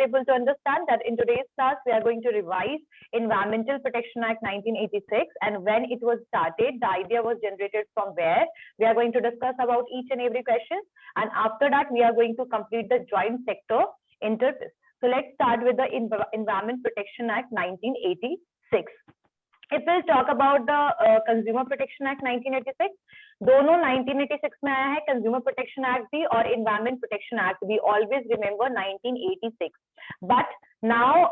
able to understand that in today's class we are going to revise Environmental Protection Act 1986 and when it was started, the idea was generated from where. We are going to discuss about each and every question, and after that we are going to complete the joint sector interface. So let's start with the Environment Protection Act 1986. If we'll talk about the Consumer Protection Act 1986, दोनों 1986 में आया है, consumer protection act भी और environment protection act भी. Always remember 1986. But now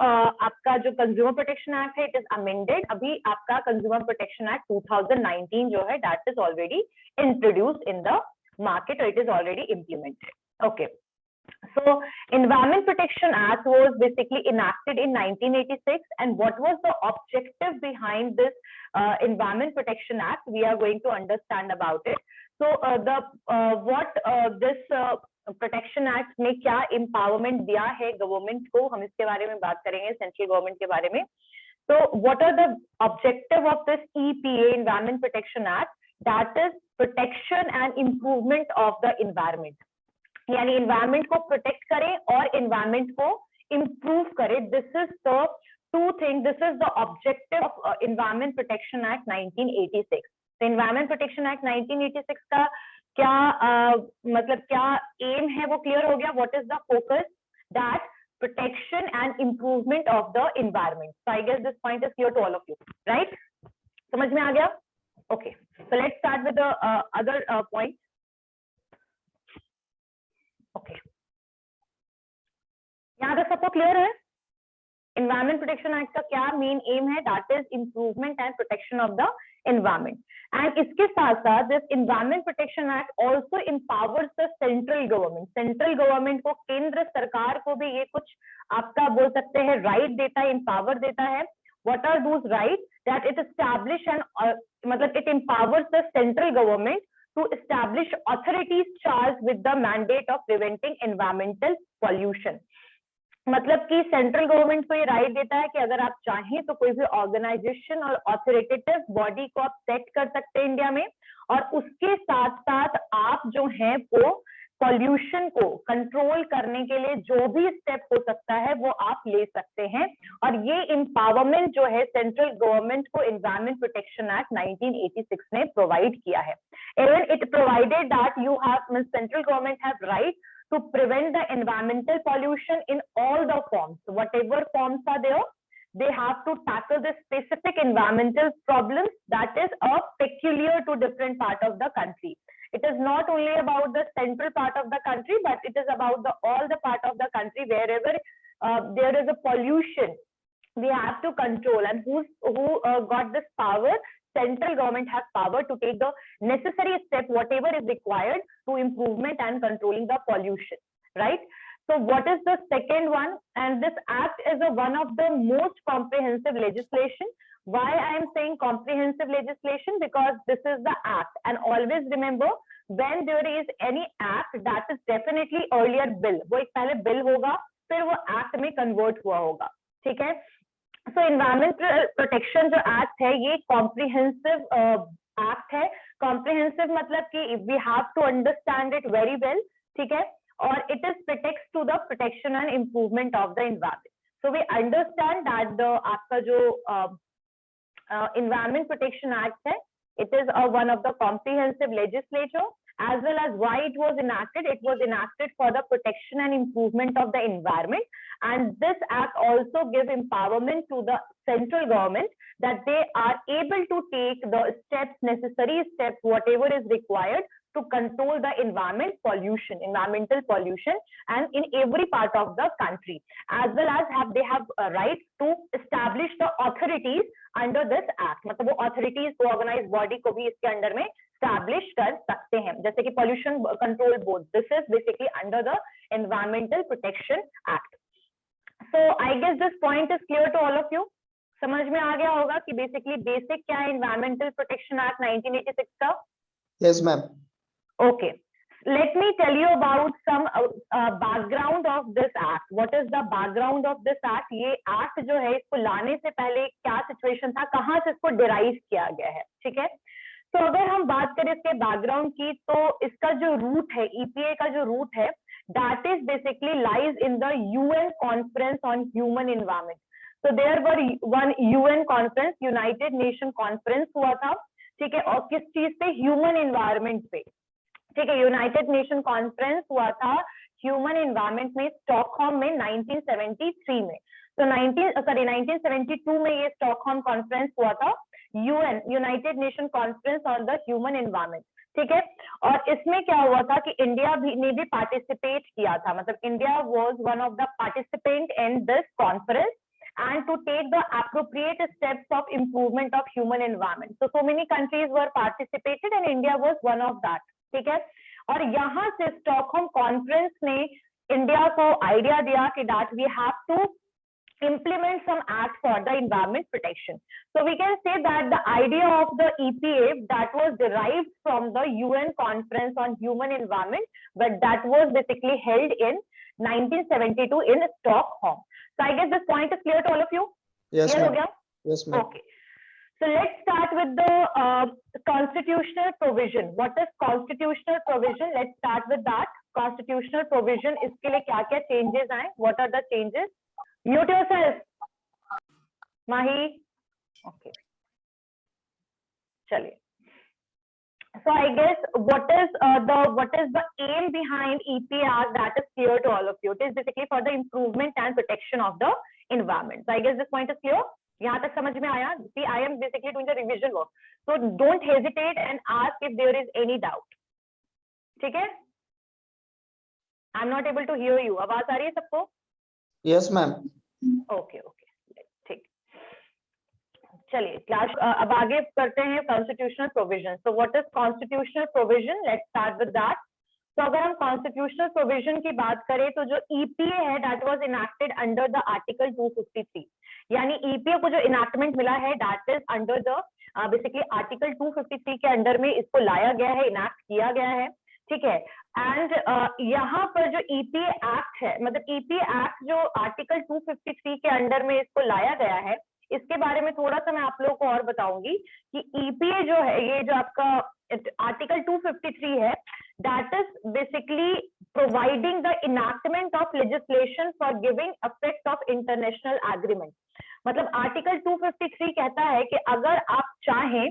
आपका जो consumer protection act है इट इज अमेंडेड. अभी आपका कंज्यूमर प्रोटेक्शन एक्ट 2019 जो है that is already introduced in the market or it is already implemented. Okay, so Environment Protection Act was basically enacted in 1986, and what was the objective behind this Environment Protection Act? We are going to understand about it. So this Protection Act में क्या empowerment दिया है government को, हम इसके बारे में बात करेंगे, सेंट्रल गवर्नमेंट के बारे में. So what are the objective of this EPA Environment Protection Act? That is protection and improvement of the environment. यानी environment को protect करे और environment को improve करे. This is the two things. This is the objective of Environment Protection Act 1986. So Environment Protection Act 1986 का क्या मतलब क्या aim है वो clear हो गया. What is the focus? That protection and improvement of the environment. So I guess this point is clear to all of you, right? समझ में आ गया? Okay, so let's start with the other point. Okay, यहाँ तक सबको clear है? Environment Protection Act का क्या main M है? That is improvement and protection of the environment. And इसके साथ साथ this Environment Protection Act also empowers the central government. Central government को, केंद्र सरकार को भी ये कुछ आपका बोल सकते हैं राइट देता है, empower देता है. What are those rights? That it establish and मतलब it empowers the central government to establish authorities charged with the mandate of preventing environmental pollution. मतलब कि सेंट्रल गवर्नमेंट को ये राइट देता है कि अगर आप चाहें तो कोई भी ऑर्गेनाइजेशन और ऑथोरिटेटिव बॉडी को आप सेट कर सकते हैं इंडिया में, और उसके साथ साथ आप जो हैं वो पॉल्यूशन को कंट्रोल करने के लिए जो भी स्टेप हो सकता है वो आप ले सकते हैं. और ये एम्पावरमेंट जो है सेंट्रल गवर्नमेंट को एनवायरमेंट प्रोटेक्शन एक्ट 1986 ने प्रोवाइड किया है. Even it provided that you have central government have right to prevent the environmental pollution in all the forms. Whatever forms are there, they have to tackle the specific environmental problems that is peculiar to different part of the country. It is not only about the central part of the country, but it is about all the part of the country wherever there is a pollution. We have to control, and who got this power? Central government has power to take the necessary step, whatever is required to improvement and controlling the pollution, right? So what is the second one? And this act is one of the most comprehensive legislation. Why I am saying comprehensive legislation? Because this is the act, and always remember when there is any act, that is definitely earlier bill. वो एक पहले bill होगा, फिर वो act में convert हुआ होगा, ठीक है? So environmental protection जो act है ये comprehensive act है. Comprehensive मतलब कि we have to understand it very well, ठीक है? और it is protects to the protection and improvement of the environment. So we understand that the आपका जो Environment Protection Act है, it is one of the comprehensive legislature, as well as why it was enacted. It was enacted for the protection and improvement of the environment, and this act also gives empowerment to the central government that they are able to take the steps, necessary steps, whatever is required to control the environmental pollution, and in every part of the country, as well as they have a right to establish the authorities under this act. मतलब वो authorities को organized body को भी इसके under में establish कर सकते हैं, जैसे कि pollution control board. This is basically under the Environmental Protection Act. So I guess this point is clear to all of you. समझ में आ गया होगा कि basically basic क्या है Environmental Protection Act 1986 का? Yes, ma'am. Okay, let me tell you about some background of this act. What is the background of this act? ये act जो है इसको लाने से पहले क्या situation था, कहाँ से इसको derive किया गया है, ठीक है? तो अगर हम बात करें इसके बैकग्राउंड की, तो इसका जो रूट है, EPA का जो रूट है, that is basically lies in the UN Conference on Human Environment. So there were one UN conference, United Nation Conference हुआ था, ठीक है, और किस चीज पे, ह्यूमन एनवायरमेंट पे, ठीक है, यूनाइटेड नेशन कॉन्फ्रेंस हुआ था ह्यूमन एनवायरमेंट में स्टॉकहोम में 1973 में। तो 1972 में ये स्टॉकहोम कॉन्फ्रेंस हुआ था, UN United nation conference on the human environment, ठीक है। और इसमें क्या हुआ था कि इंडिया ने भी पार्टिसिपेट किया था, मतलब India was one of the participant in this conference and to take the appropriate steps of improvement of human environment. So many countries were participated and India was one of that, ठीक है। और यहाँ से Stockholm conference ने India को idea दिया कि that we have to implement some act for the environment protection. So we can say that the idea of the EPA that was derived from the UN Conference on Human Environment, but that was basically held in 1972 in Stockholm. So I guess this point is clear to all of you. Yes, Clear ho ma'am. gaya? Yes, ma'am. Okay. So let's start with the constitutional provision. What is constitutional provision? Let's start with that. Constitutional provision, इसके लिए क्या क्या changes आए? What are the changes? Mute yourself. Mahi. Okay. चलिए. So I guess what is the aim behind EPA Act, that is clear to all of you. It is basically for the improvement and protection of the environment. So I guess this point is clear. यहाँ तक समझ में आया? See, I am basically doing the revision work. So don't hesitate and ask if there is any doubt. ठीक है? I'm not able to hear you. आवाज आ रही है सबको? Yes, ma'am. Okay, okay. ठीक. चलिए क्लास अब आगे करते हैं constitutional provision. So what is constitutional provision? Let's start with that. तो अगर हम कॉन्स्टिट्यूशनल प्रोविजन की बात करें तो जो ईपीए है that was enacted under the article 253, यानी ईपीए को जो इनैक्टमेंट मिला है that is under the basically article 253 के अंडर में इसको लाया गया है, इनैक्ट किया गया है, ठीक है। एंड यहाँ पर जो ईपीए एक्ट है, मतलब ईपीए एक्ट जो आर्टिकल 253 के अंडर में इसको लाया गया है, इसके बारे में थोड़ा सा मैं आप लोगों को और बताऊंगी कि ईपीए जो है, ये जो आपका आर्टिकल 253 है, that is basically providing the enactment of legislation for giving effect of international agreement. मतलब आर्टिकल 253 कहता है कि अगर आप चाहें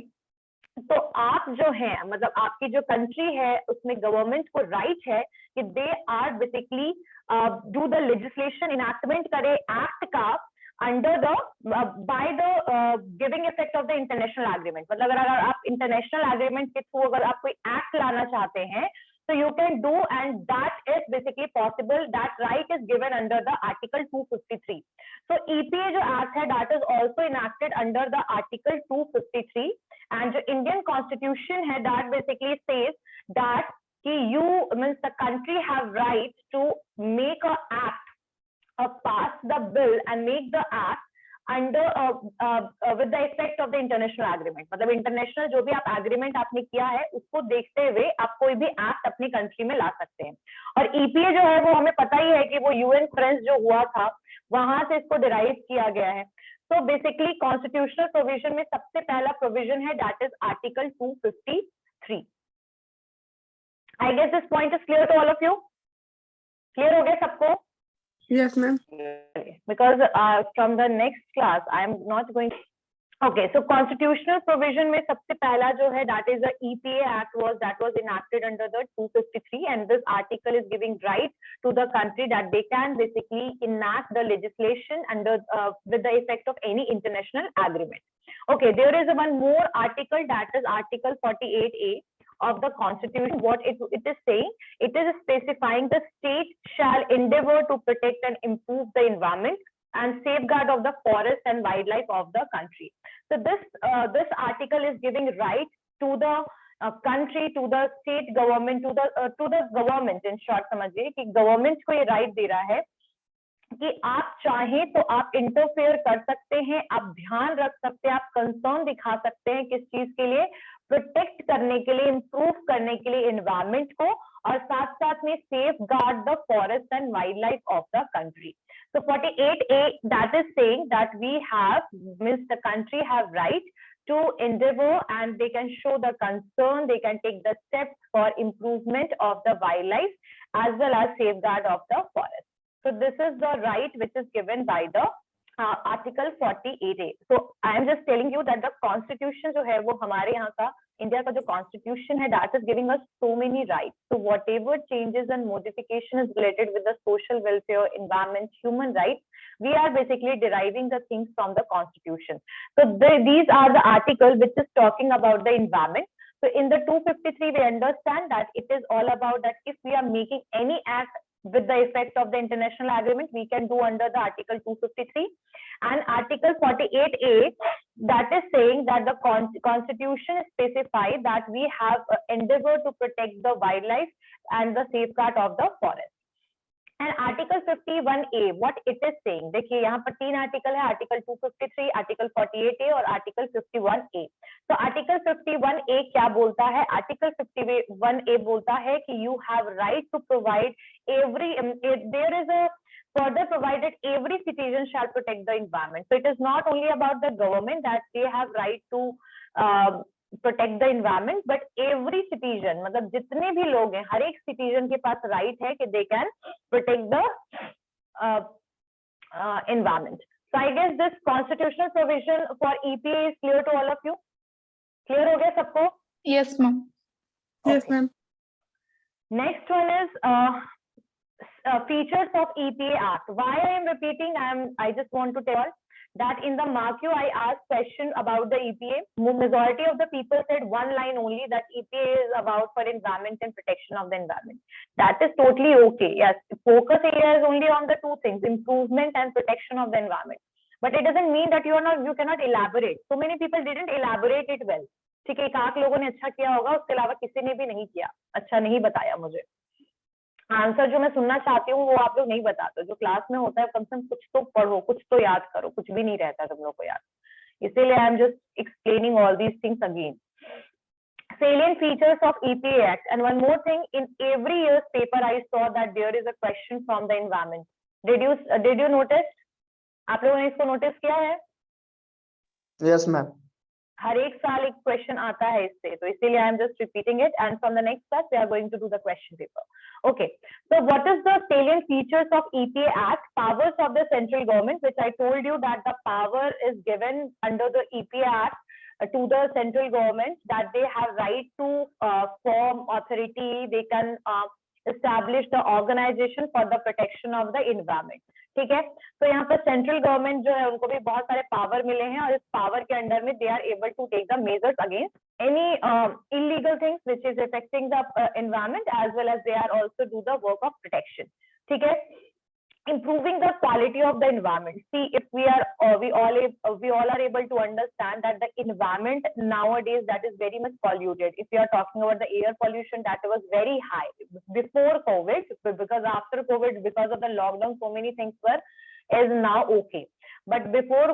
तो आप जो है, मतलब आपकी जो कंट्री है उसमें गवर्नमेंट को राइट है कि they are basically do the legislation, enactment करे एक्ट का under the by the giving effect of the international agreement. मतलब अगर आप इंटरनेशनल एग्रीमेंट के थ्रू अगर आप कोई एक्ट लाना चाहते हैं तो you can do, and that is basically possible, that right is given under the article 253। So EPA जो एक्ट है that is also enacted under the article 253, and जो इंडियन कॉन्स्टिट्यूशन है दैट बेसिकली सेज दैट कि you means the country have right to make a act or pass the bill and make the act under with the effect of the international agreement। मतलब international जो भी आप agreement आपने किया है उसको देखते हुए आप कोई भी एक्ट अपनी कंट्री में ला सकते हैं। और ईपीए जो है वो हमें पता ही है कि वो यूएन कॉन्फ्रेंस जो हुआ था वहां से इसको डिराइव किया गया है। तो बेसिकली कॉन्स्टिट्यूशनल प्रोविजन में सबसे पहला प्रोविजन है that is article 253। I guess this point is clear to all of you? Clear हो गया सबको? Yes, ma'am. Because from the next class I am not going. Okay, so constitutional provision में सबसे पहला जो है that is the EPA Act was enacted under the 253, and this article is giving right to the country that they can basically enact the legislation under with the effect of any international agreement. Okay, there is one more article that is article 48A of the Constitution. What it is saying, it is specifying the state shall endeavor to protect and improve the environment and safeguard of the forest and wildlife of the country. So this article is giving right to the country, to the state government, to the government, in short समझिए कि government को ये right they रहा है कि आप चाहें तो आप इंटरफेयर कर सकते हैं, आप ध्यान रख सकते हैं, आप कंसर्न दिखा सकते हैं किस चीज के लिए, प्रोटेक्ट करने के लिए, इंप्रूव करने के लिए एनवायरमेंट को, और साथ साथ में safe guard the forest and wild life of the country. So 48A that is saying that we have, means the country have right to endeavor and they can show the concern, they can take the steps for improvement of the wildlife as well as safeguard of the forest. So this is the right which is given by the Article 48A. So I am just telling you that the Constitution जो है वो हमारे यहाँ का India का जो Constitution है, that is giving us so many rights. So whatever changes and modification is related with the social welfare, environment, human rights, we are basically deriving the things from the Constitution. So these are the articles which is talking about the environment. So in the 253, we understand that it is all about that if we are making any act with the effect of the international agreement, we can do under the Article 253. And Article 48A, that is saying that the Constitution specifies that we have endeavor to protect the wildlife and the safeguard of the forest. And Article 51A, what it is saying, देखिए यहाँ पर 3 article है, Article 253, Article 48A और Article 51A. तो Article 51A क्या बोलता है? Article 51A बोलता है कि you have right to provide there is a further provided every citizen shall protect the environment. So it is not only about the government that they have right to protect the environment, but every citizen, मतलब जितने भी लोग हैं, हर एक citizen के पास right है कि they can protect the environment. So I guess this constitutional provision for EPA is clear to all of you. Clear हो गया सबको? Yes, ma'am. Okay. Yes, ma'am. Next one is features of EPA Act. Why I am repeating? I just want to tell that in the mark I asked question about the EPA. Majority of the people said one line only, that EPA is about for environment and protection of the environment. That is totally okay. Yes, focus area is only on the two things, improvement and protection of the environment. But it doesn't mean that you cannot elaborate. So many people didn't elaborate it well. ठीक है, 1 लोगों ने अच्छा किया होगा, उसके अलावा किसी ने भी नहीं किया, अच्छा नहीं बताया मुझे। आंसर जो मैं सुनना चाहती हूँ वो आप लोग नहीं बताते। जो क्लास में होता है कम से कम कुछ तो पढ़ो, कुछ तो याद करो, कुछ भी नहीं रहता तुम लोग को याद। इसीलिए I am just explaining all these things again. Salient features of EPA Act. And one more thing, in every year's paper I saw that there is a question from the environment. Did you notice? आप लोगों ने इसको notice किया है? Yes, ma'am. हर एक साल एक question आता है इससे, तो इसीलिए I am just repeating it, and from the next class we are going to do the question paper. Okay, so what is the salient features of EPA Act? Powers of the central government, which I told you that the power is given under the EPA Act to the central government, that they have right to form authority, they can establish the organization for the protection of the environment. ठीक है, तो यहाँ पर central government जो है उनको भी बहुत सारे पावर मिले हैं, और इस पावर के अंडर में they are able to take the measures against any illegal things which is affecting the environment, as well as they are also do the work of protection. ठीक है, improving the quality of the environment. See, if we all are able to understand that the environment nowadays, that is very much polluted. If we are talking about the air pollution, that was very high before COVID, because after COVID, because of the lockdown, so many things is now okay. But before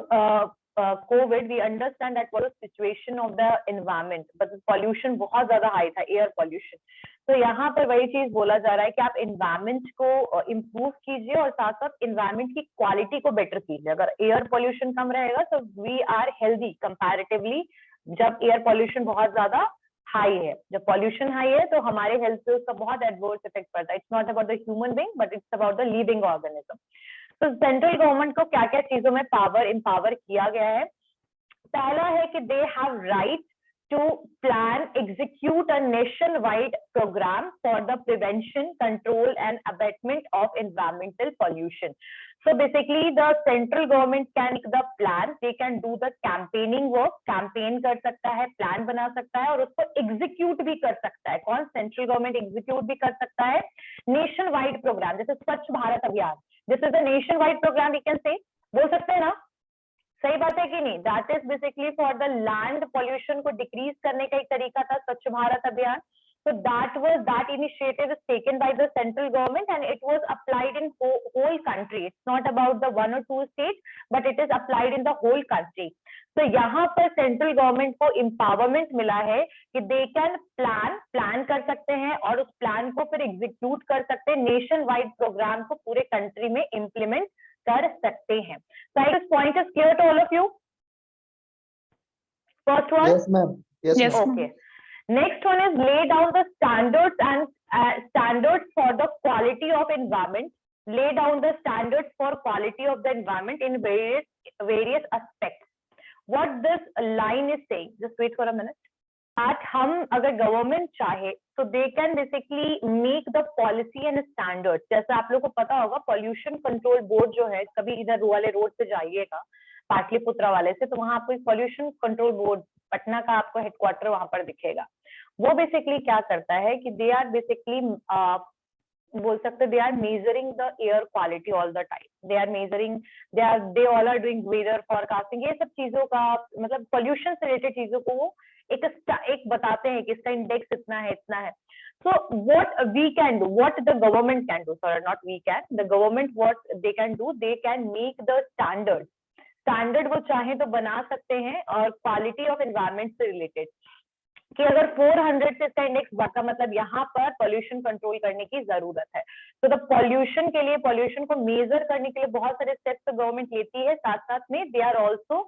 COVID, we understand that was the situation of the environment, but the pollution बहुत ज़्यादा high था, air pollution. तो यहाँ पर वही चीज बोला जा रहा है कि आप environment को improve कीजिए और साथ साथ environment की quality को better कीजिए। अगर air pollution कम रहेगा तो we are healthy comparatively। जब air pollution बहुत ज़्यादा high है, जब pollution high है तो हमारे health पे उसका बहुत adverse effect पड़ता है। It's not about the human being, but it's about the living organism. तो सेंट्रल गवर्नमेंट को क्या क्या चीजों में पावर एम्पावर किया गया है? पहला है कि दे have right to plan, execute a nationwide program for the prevention, control and abatement of environmental pollution. So basically the central government can make the plan, they can do the campaigning work, campaign कर सकता है, plan बना सकता है और उसको execute भी कर सकता है। कौन? सेंट्रल गवर्नमेंट execute भी कर सकता है nationwide program, जैसे स्वच्छ भारत अभियान, this is a nationwide program we can say, बोल सकते हैं ना? सही बात है कि नहीं? That is basically for the land pollution को डिक्रीज करने का एक तरीका था स्वच्छ भारत अभियान। So that initiative is taken by the central government and it was applied in whole country. It's not about the 1 or 2 states, but it is applied in the whole country. So यहाँ पर central government को empowerment मिला है कि they can plan कर सकते हैं और उस plan को फिर execute कर सकते हैं, nationwide program को पूरे country में implement कर सकते हैं। So this point is clear to all of you? First one? Yes, ma'am. Yes, Yes, ma'am. Okay. Next one is lay down the standards and standards for the quality of environment, lay down the standards for quality of the environment in various aspects. What this line is saying, just wait for a minute. At हम अगर government चाहे तो दे can basically make the policy and standard. जैसे आप लोगों को पता होगा पॉल्यूशन कंट्रोल बोर्ड जो है, कभी इधर वाले रोड पे जाइएगा पाटलिपुत्रा वाले से, तो वहां आपको पॉल्यूशन कंट्रोल बोर्ड पटना का आपको हेडक्वार्टर वहां पर दिखेगा. वो बेसिकली क्या करता है कि दे आर बेसिकली बोल सकते they are measuring the air quality all the time. They are measuring, they all are doing weather forecasting, ये सब चीजों का मतलब पॉल्यूशन से रिलेटेड चीजों को वो एक बताते हैं कि इसका इंडेक्स इतना है इतना है. So what we can do, what the government can do, sorry not we can, the government what they can do, they can make the standard वो चाहे तो बना सकते हैं और क्वालिटी ऑफ एनवायरमेंट से रिलेटेड कि अगर 400 से इसका इंडेक्स बढ़ता मतलब यहाँ पर पॉल्यूशन कंट्रोल करने की जरूरत है. तो द पॉल्यूशन के लिए, पॉल्यूशन को मेजर करने के लिए बहुत सारे स्टेप्स तो गवर्नमेंट लेती है, साथ साथ में they are also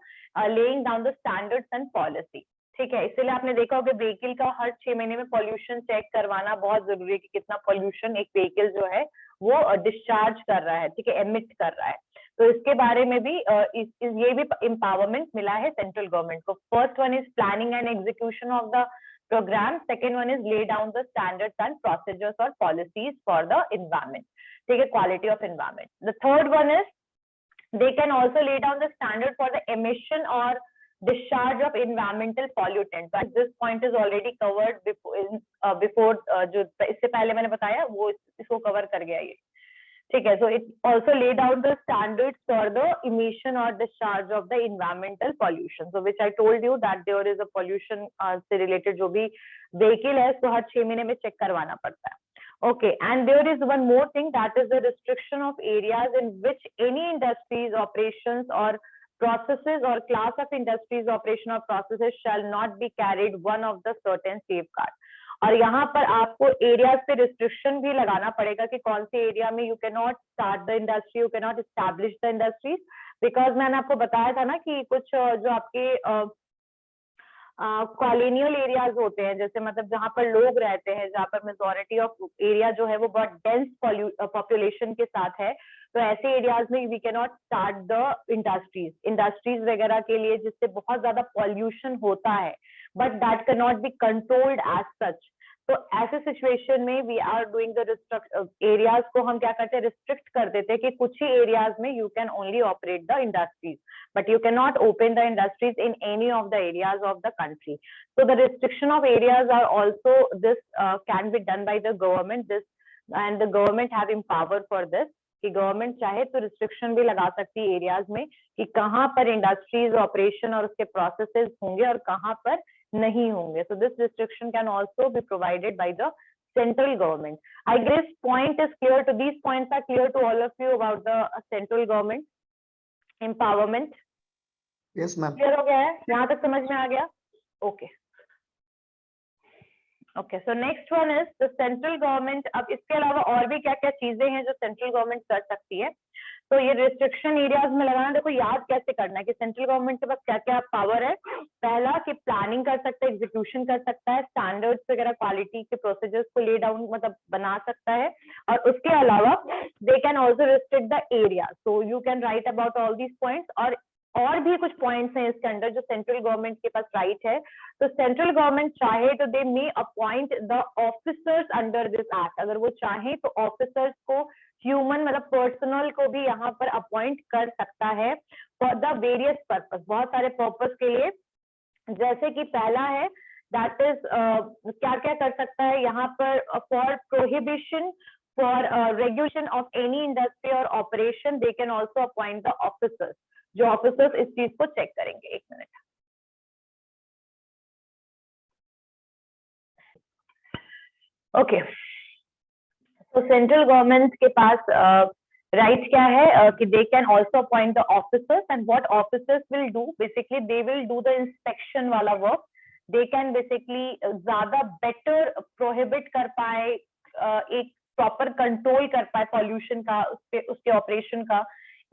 laying down the standards and policy. ठीक है, इसीलिए आपने देखा होगा व्हीकल का हर 6 महीने में पॉल्यूशन चेक करवाना बहुत जरूरी है कि कितना पॉल्यूशन एक व्हीकल जो है वो डिस्चार्ज कर रहा है, ठीक है, एमिट कर रहा है. तो इसके बारे में भी ये भी एम्पावरमेंट मिला है सेंट्रल गवर्नमेंट को. First one is planning and execution of the programme, second one is lay down the standards and procedures और पॉलिसीज फॉर द एनवायरमेंट, ठीक है, quality of environment. The third one is they can also lay down the standard for the emission or discharge of environmental pollutant. But this point is already covered before जो इससे पहले मैंने बताया वो इसको cover कर गया ये, ठीक है. So it also lay down the standards for the emission or discharge of the environmental pollution. So which I told you that there is a pollution से related जो भी vehicle है उसको हर 6 महीने में चेक करवाना पड़ता है. Okay, and there is one more thing, that is the restriction of areas in which any industries, operations or processes or class of industries, operation or processes shall not be carried one of the certain safeguard. और यहाँ पर आपको areas पे restriction भी लगाना पड़ेगा कि कौन से एरिया में you can not start the industry, you can not establish the industries. Because मैंने आपको बताया था ना कि कुछ जो आपके कॉलोनियल एरियाज होते हैं, जैसे मतलब जहां पर लोग रहते हैं, जहां पर मेजॉरिटी ऑफ एरिया जो है वो बहुत डेंस पॉपुलेशन के साथ है, तो ऐसे एरियाज में we can not start the industries वगैरह के लिए जिससे बहुत ज्यादा पॉल्यूशन होता है, but that can not be controlled as such. तो ऐसे सिचुएशन में we are doing the areas को हम क्या करते हैं, रिस्ट्रिक्ट कर देते हैं कि कुछ ही एरियाज में you can only operate the industries, but you cannot open the industries in any of the areas of the country. So the restriction of areas are also this can be done by the government, this and the government have empower for this कि government चाहे तो restriction भी लगा सकती है areas में कि कहाँ पर इंडस्ट्रीज ऑपरेशन और उसके प्रोसेसेस होंगे और कहाँ पर नहीं होंगे. So this restriction can also be provided by the central government. I guess point is clear to these points are clear to all of you about the central government empowerment. Yes ma'am. Clear हो गया है, यहाँ तक समझ में आ गया? Okay okay. So next one is the central government. अब इसके अलावा और भी क्या क्या चीजें हैं जो सेंट्रल गवर्नमेंट कर सकती है. तो ये रिस्ट्रिक्शन एरियाज में लगाना, देखो याद कैसे करना है कि सेंट्रल गवर्नमेंट के पास क्या क्या पावर है. पहला कि प्लानिंग कर सकता है, एग्जीक्यूशन कर सकता है, स्टैंडर्ड्स वगैरह क्वालिटी के प्रोसीजर्स को ले डाउन मतलब बना सकता है, और उसके अलावा दे can also restrict the area. So you can write about all these points. और भी कुछ पॉइंट्स हैं इसके अंदर जो सेंट्रल गवर्नमेंट के पास राइट है. तो सेंट्रल गवर्नमेंट चाहे तो they may appoint the officers under this act. अगर वो चाहे तो ऑफिसर्स को ह्यूमन मतलब पर्सनल को भी यहाँ पर अपॉइंट कर सकता है फॉर द वेरियस पर्पस, बहुत सारे पर्पस के लिए. जैसे कि पहला है दैट इज क्या क्या कर सकता है यहाँ पर, for prohibition for regulation of any industry और operation they can also appoint the officers, जो ऑफिसर्स इस चीज को चेक करेंगे. एक मिनट. ओके, तो सेंट्रल गवर्नमेंट के पास राइट क्या है कि they can also appoint the officers. And what officers will do, basically they will do the inspection वाला वर्क. दे कैन बेसिकली ज्यादा बेटर प्रोहिबिट कर पाए, एक प्रॉपर कंट्रोल कर पाए पॉल्यूशन का, उसके ऑपरेशन का.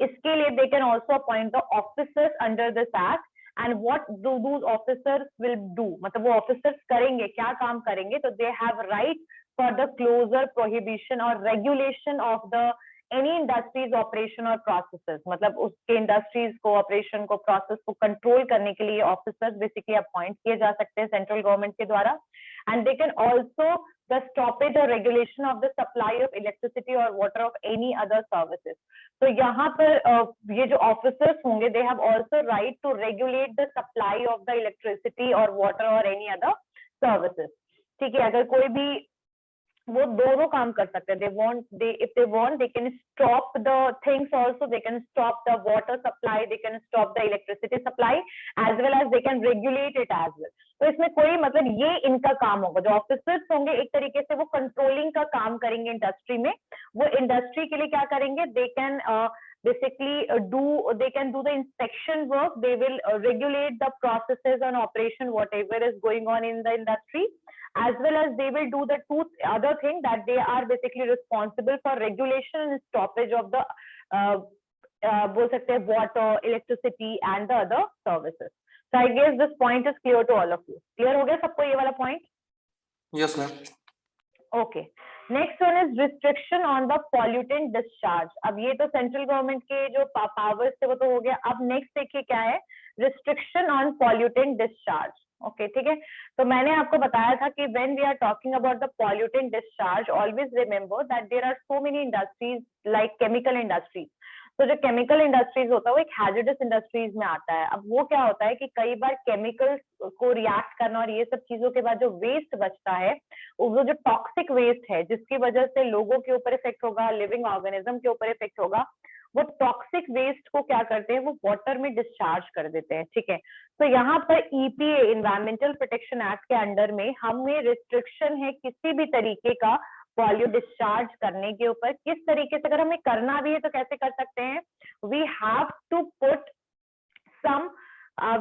इसके लिए they can also appoint the officers under this act. And what do those officers will do, मतलब वो ऑफिसर्स करेंगे क्या काम करेंगे, तो they have right for the closer prohibition or regulation of the any industries operation or processes, मतलब उसके industries को, ऑपरेशन को, प्रोसेस को कंट्रोल करने के लिए ऑफिसर्स बेसिकली अपॉइंट किए जा सकते हैं सेंट्रल गवर्नमेंट के द्वारा. And they can also the stoppage और regulation of the supply of electricity और water of any other services. तो यहाँ पर ये जो ऑफिसर्स होंगे, they have also right to regulate the supply of the electricity और वाटर और एनी अदर सर्विसेज. ठीक है, अगर कोई भी, वो दोनों काम कर सकते हैं. If they want, they can stop the things also. They can stop the water supply, they can stop the electricity supply, as well as they can regulate it as well. तो इसमें कोई मतलब ये इनका काम होगा. जो ऑफिसर्स होंगे एक तरीके से वो कंट्रोलिंग का काम करेंगे इंडस्ट्री में. वो इंडस्ट्री के लिए क्या करेंगे, they can they can do the inspection work. They will regulate the processes and operation whatever is going on in the industry, as well as they will do the two other thing, that they are basically responsible for regulation and stoppage of the बोल सकते हैं water, electricity and the other services. So I guess this point is clear to all of you. Clear हो गया सबको ये वाला point? Yes, ma'am. Okay. Next one is restriction on the pollutant discharge. अब ये तो सेंट्रल गवर्नमेंट के जो पावर्स थे वो तो हो गया. अब नेक्स्ट देखिए क्या है, restriction on pollutant discharge. Okay ठीक है. तो मैंने आपको बताया था कि when we are talking about the pollutant discharge, always remember that there are so many industries like chemical industries. तो जो केमिकल इंडस्ट्रीज होता है वो एक हैजर्डस इंडस्ट्रीज में आता है. अब वो क्या होता है कि कई बार केमिकल्स को रिएक्ट करना और ये सब चीजों के बाद जो वेस्ट बचता है, वो जो टॉक्सिक वेस्ट है जिसकी वजह से लोगों के ऊपर इफेक्ट होगा, लिविंग ऑर्गेनिज्म के ऊपर इफेक्ट होगा, वो टॉक्सिक वेस्ट को क्या करते हैं, वो वाटर में डिस्चार्ज कर देते हैं. ठीक है. तो यहाँ पर EPA इन्वायरमेंटल प्रोटेक्शन एक्ट के अंडर में हमें रिस्ट्रिक्शन है किसी भी तरीके का पॉल्यूट डिस्चार्ज करने के ऊपर. किस तरीके से, अगर हमें करना भी है तो कैसे कर सकते हैं, we have to put some,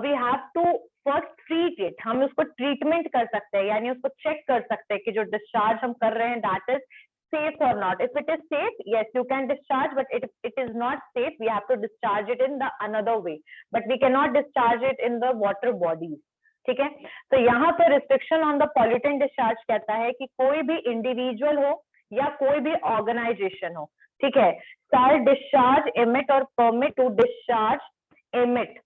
we have to first treat it. हम उसको ट्रीटमेंट कर सकते हैं, यानी उसको चेक कर सकते हैं कि जो डिस्चार्ज हम कर रहे हैं that is safe or not. If it is safe, yes, you can discharge, but it is not safe, we have to discharge it in the another way, but we cannot discharge it in the water bodies. ठीक है. तो यहाँ पर restriction on the pollutant discharge कहता है कि कोई भी इंडिविजुअल हो या कोई भी ऑर्गेनाइजेशन हो, ठीक है, shall discharge, emit or permit to discharge, emit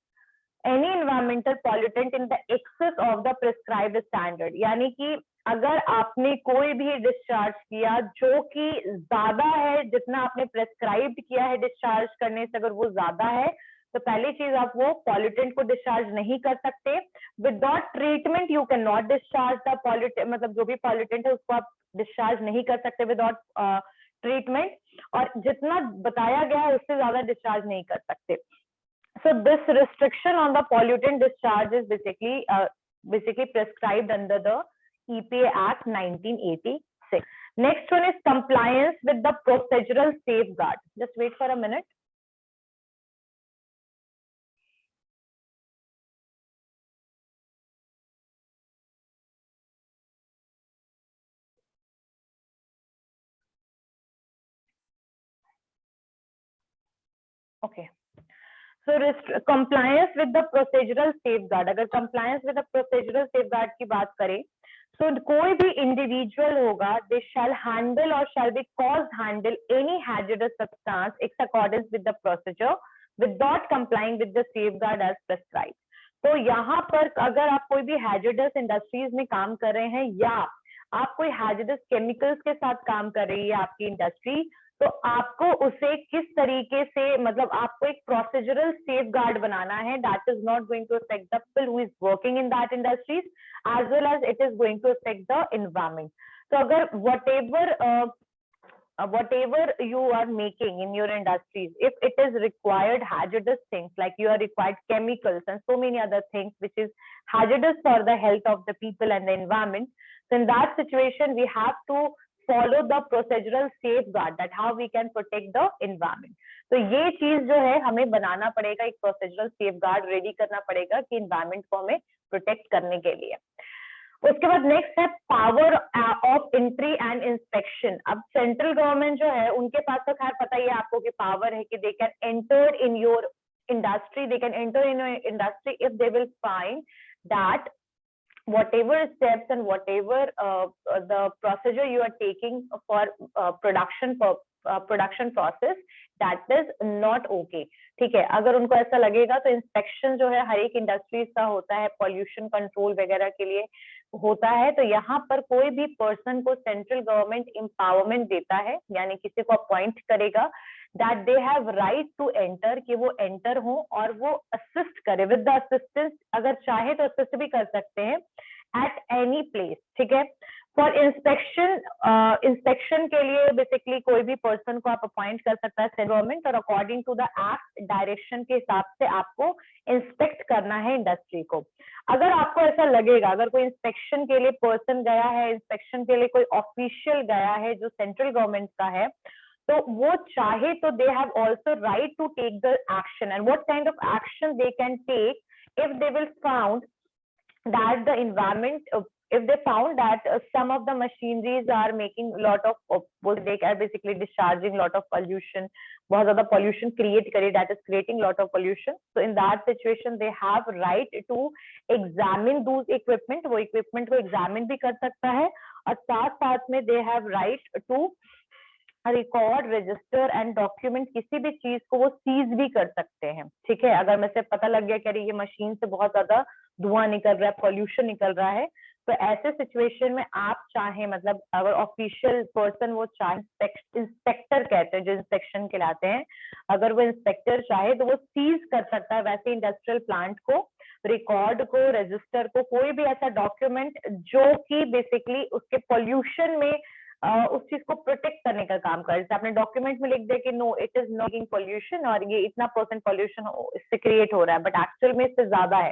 any environmental pollutant in the excess of the prescribed standard. यानी कि अगर आपने कोई भी डिस्चार्ज किया जो कि ज्यादा है, जितना आपने प्रेस्क्राइब किया है डिस्चार्ज करने से, अगर वो ज्यादा है तो पहली चीज आप वो पॉल्यूटेंट को डिस्चार्ज नहीं कर सकते. Without treatment you can not discharge the pollutant, मतलब जो भी पॉल्यूटेंट है उसको आप डिस्चार्ज नहीं कर सकते विदाउट ट्रीटमेंट, और जितना बताया गया है उससे ज्यादा डिस्चार्ज नहीं कर सकते. So this restriction on the pollutant discharge is basically prescribed under the EPA Act 1986. Next one is compliance with the procedural safeguard. Just wait for a minute. Okay. So compliance with the procedural safeguard. अगर compliance with the procedural safeguard की बात करें, so कोई भी individual होगा, they shall handle or shall be caused handle any hazardous substance in accordance with the procedure without complying with the safeguard as prescribed. तो यहाँ पर अगर आप कोई भी hazardous industries में काम कर रहे हैं या आप कोई hazardous chemicals के साथ काम कर रही है आपकी इंडस्ट्री, तो आपको उसे किस तरीके से, मतलब आपको एक प्रोसीजरल सेफगार्ड बनाना है that is not going to affect the people who is working in that industries as well as it is going to affect the environment. तो अगर whatever you are making in your industries, if it is required hazardous things like you are required chemicals and so many other things which is hazardous for the health of the people and the environment, so in that situation we have to follow the procedural safeguard that how we can protect the environment. तो ये चीज जो है हमें बनाना पड़ेगा, एक procedural safeguard ready करना पड़ेगा कि environment को हमें प्रोटेक्ट करने के लिए. उसके बाद नेक्स्ट है power of entry and inspection. अब सेंट्रल गवर्नमेंट जो है उनके पास तो खैर पता ही है आपको कि पावर है कि they can enter in your industry, they can enter in your industry if they will find that whatever steps and whatever the procedure you are taking for production process, that is not okay. ठीक है, अगर उनको ऐसा लगेगा तो inspection जो है हर एक इंडस्ट्रीज का होता है, पॉल्यूशन कंट्रोल वगैरह के लिए होता है, तो यहाँ पर कोई भी पर्सन को सेंट्रल गवर्नमेंट एम्पावरमेंट देता है, यानी किसी को अपॉइंट करेगा, that they have right to enter, कि वो एंटर हो और वो असिस्ट करे विद द असिस्टेंस, अगर चाहे तो असिस्ट भी कर सकते हैं एट एनी प्लेस। ठीक है, फॉर इंस्पेक्शन, इंस्पेक्शन के लिए बेसिकली कोई भी पर्सन को आप अपॉइंट कर सकता है सेंट्रल गवर्नमेंट, और according to the act direction के हिसाब से आपको इंस्पेक्ट करना है इंडस्ट्री को। अगर आपको ऐसा लगेगा, अगर कोई इंस्पेक्शन के लिए पर्सन गया है, इंस्पेक्शन के लिए कोई ऑफिशियल गया है जो सेंट्रल गवर्नमेंट का है, तो वो चाहे तो they have also right to take the action, and what kind of action they can take if they will found that the environment, if they found that some of the machineries are making lot of they are basically discharging lot of pollution, बहुत ज़्यादा pollution create करे, that is creating lot of pollution, so in that situation they have right to examine those equipment, वो equipment को examine भी कर सकता है, और साथ साथ में they have right to record, register and document, किसी भी चीज को वो सीज भी कर सकते हैं। ठीक है, अगर मुझे पता लग गया कि अरे ये मशीन से बहुत ज्यादा धुआं निकल रहा है, पॉल्यूशन निकल रहा है, तो ऐसे सिचुएशन में आप चाहे, मतलब अगर ऑफिशियल पर्सन वो चाहे, इंस्पेक्टर कहते हैं जो इंस्पेक्शन के लाते हैं, अगर वो इंस्पेक्टर चाहे तो वो सीज कर सकता है वैसे इंडस्ट्रियल प्लांट को, रिकॉर्ड को, रजिस्टर को, कोई भी ऐसा डॉक्यूमेंट जो कि बेसिकली उसके पॉल्यूशन में उस चीज को प्रोटेक्ट करने का काम करे। जैसे आपने डॉक्यूमेंट में लिख दिया कि no it is not pollution, और ये इतना % पॉल्यूशन इससे क्रिएट हो रहा है, बट एक्चुअल में इससे ज्यादा है,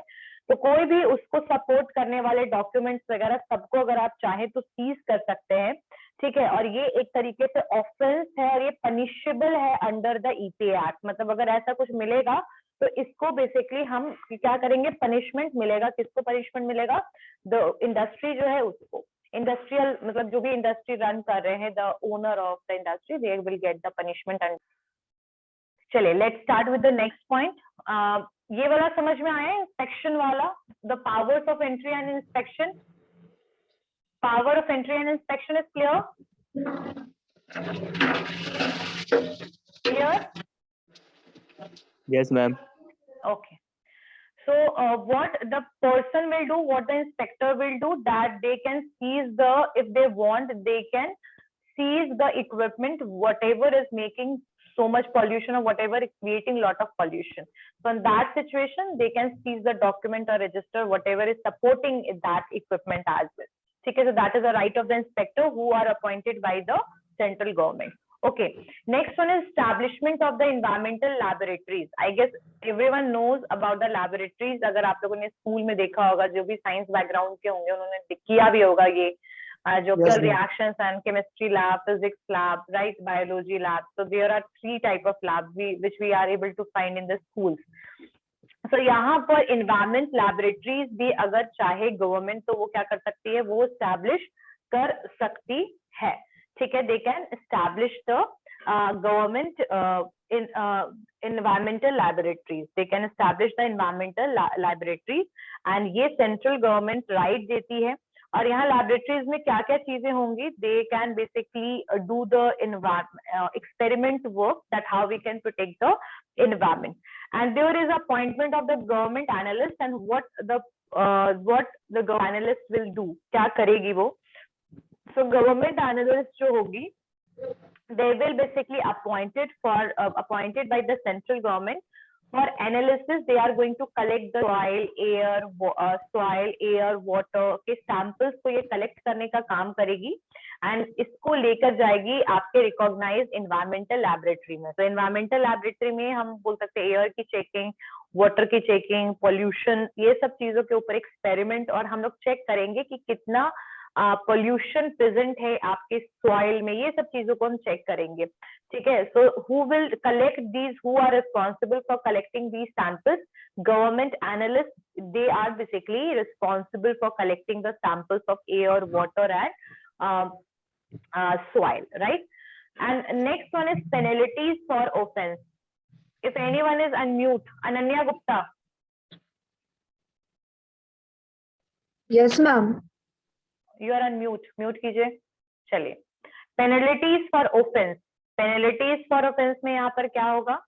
तो कोई भी उसको सपोर्ट करने वाले डॉक्यूमेंट्स वगैरह सबको अगर आप चाहें तो सीज कर सकते हैं। ठीक है, और ये एक तरीके से ऑफेंस है और ये पनिशेबल है अंडर द ईपीए एक्ट, मतलब अगर ऐसा कुछ मिलेगा तो इसको बेसिकली हम क्या करेंगे, पनिशमेंट मिलेगा। किसको पनिशमेंट मिलेगा? द इंडस्ट्री जो है उसको, इंडस्ट्रियल मतलब जो भी इंडस्ट्री रन कर रहे हैं, the owner of the industry, they will get the punishment. चलिए let's start with the next point. ये वाला समझ में आया, इंस्पेक्शन वाला, the powers of entry and inspection. Power of entry and inspection is clear? Clear? Yes, ma'am. Okay. So what the person will do, what the inspector will do, that they can seize the, if they want, they can seize the equipment, whatever is making so much pollution or whatever is creating lot of pollution. So in that situation, they can seize the document or register, whatever is supporting that equipment as well. Okay, so that is the right of the inspector who are appointed by the central government. Okay, next one is establishment of the environmental laboratories. I guess everyone knows about the laboratories. अगर आप लोगों ने school में देखा होगा, जो भी science background के होंगे उन्होंने किया भी होगा ये, जो chemical reactions and chemistry lab, physics lab, right, biology lab. So there are 3 type of labs which we are able to find in the schools. So यहाँ पर environment laboratories भी अगर चाहे गवर्नमेंट तो वो क्या कर सकती है, वो establish कर सकती है। ठीक है, they can establish the government in environmental laboratories. They can establish the environmental laboratories and ये central government right देती है। और यहाँ laboratories में क्या क्या चीजें होंगी, they can basically do the experiment work, that how we can protect the environment. And there is appointment of the government analyst, and what the analyst will do, क्या करेगी वो। So government analyst जो होगी, they will basically appointed by the central government for analysis. They are going to collect the soil, air, water के samples को ये collect करने का काम करेगी, and इसको लेकर जाएगी आपके recognized environmental laboratory में। तो environmental laboratory में हम बोल सकते हैं air की checking, water की checking, pollution, ये सब चीजों के ऊपर experiment, और हम लोग check करेंगे कि कितना pollution present है आपके soil में, ये सब चीजों को हम check करेंगे। ठीक है, so who will collect these, who are responsible for collecting these samples? Government analysts, they are basically responsible for collecting the samples of air, water and soil, right? And next one is penalties for offense. If anyone is unmute, Ananya Gupta. Yes ma'am. You are unmute, mute कीजिए। चलिए, penalties for offence. Penalties for offence में यहाँ पर क्या होगा